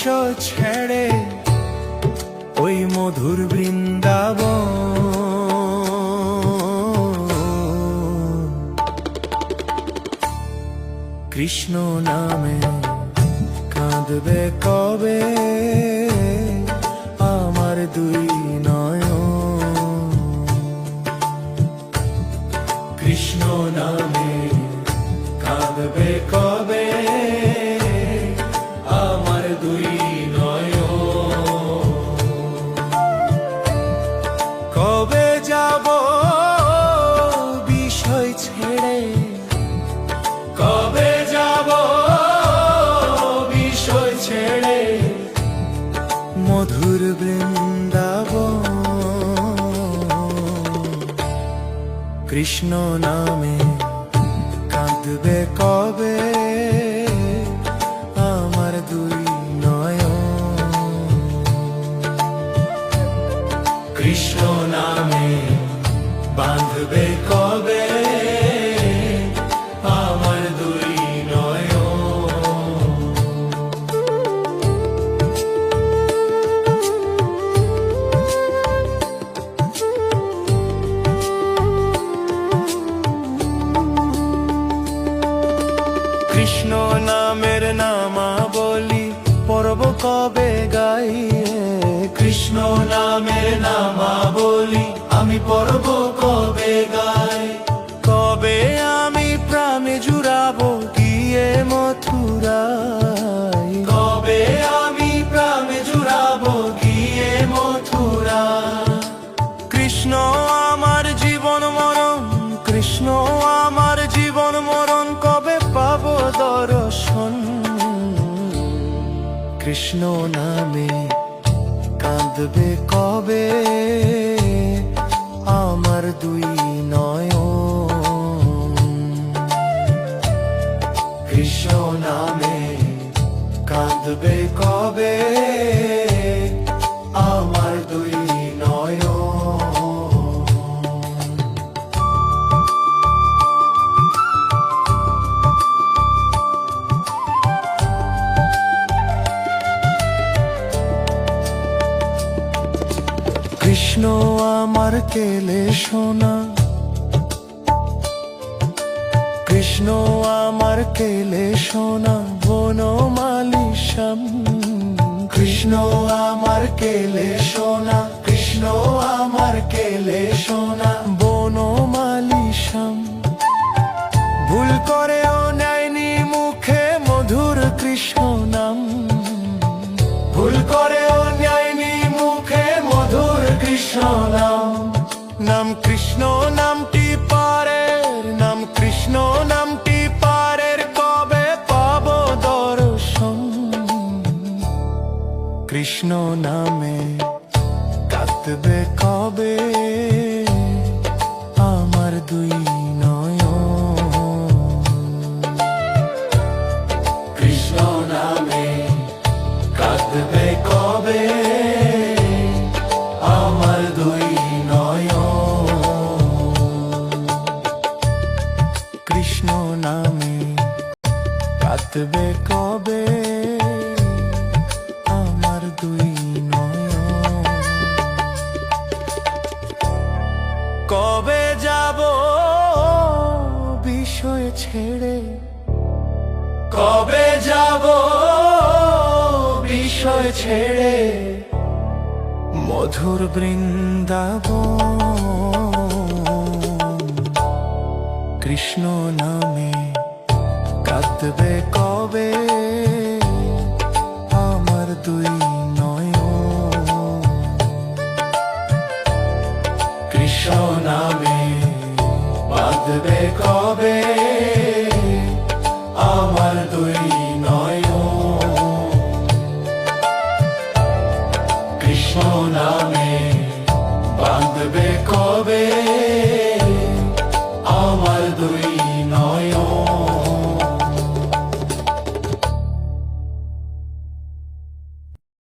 বিষয় ছেড়ে ওই মধুর বৃন্দাবন। কৃষ্ণ নামে কাঁদবে কবে আমার দুই নয়ন। কৃষ্ণ নামে কাঁদবে কবে আমার দুই নয়ন। কবে যাব বিষয় ছেড়ে, কবে যাব বিষয় ছেড়ে মধুর বৃন্দাবন। কৃষ্ণ নামে কাঁদবে কবে আমার দুই নয়ন। কৃষ্ণ নামে বাঁধবে কবে আমার দুই নয়ন। কৃষ্ণ নামের নামাবলী পড়ব কবে গাই। কৃষ্ণ নামের নামাবলী আমি পড়ব কবে গাই। কবে আমি প্রাণে জুড়াবো গিয়ে মথুরায়। কবে আমি প্রাণে জুড়াবো গিয়ে মথুরা। কৃষ্ণ আমার জীবন মরণ, কৃষ্ণ আমার জীবন মরণ কবে পাবো দর্শন। কৃষ্ণ নামে কাঁদবে কবে আমার দুই নয়ন। কৃষ্ণ নামে কাঁদবে কবে আমার দুই নয়ন। কৃষ্ণ আমার কেলে সোনা, কৃষ্ণ আমার কেলে সোনা বনমালী শ্যাম। কৃষ্ণ আমার কেলে সোনা, কৃষ্ণ আমার কেলে সোনা বনমালী শ্যাম। ভুল করেও নেয়নি মুখে মধুর কৃষ্ণ নাম। ভুল করেও নেয়নি মুখে মধুর কৃষ্ণ নাম। নাম কৃষ্ণ নামটি পারের, নাম কৃষ্ণ নামটি পারের কবে পাব দর্শন। কৃষ্ণ নামে কাঁদবে কবে আমার দুই নয়ন। কৃষ্ণ নামে কাঁদবে কবে আমার দুই নয়ন। কৃষ্ণ নামে কাঁদবে কবে আমার দুই নয়ন। কবে যাব বিষয় ছেড়ে, কবে যাব বিষয় ছেড়ে মধুর বৃন্দাবন। কৃষ্ণ নামে কাঁদবে কবে আমার দুই নয়ন। কৃষ্ণ নামে বাঁধবে কবে আমার দুই নয়ন। কৃষ্ণ নামে বাঁধবে কবে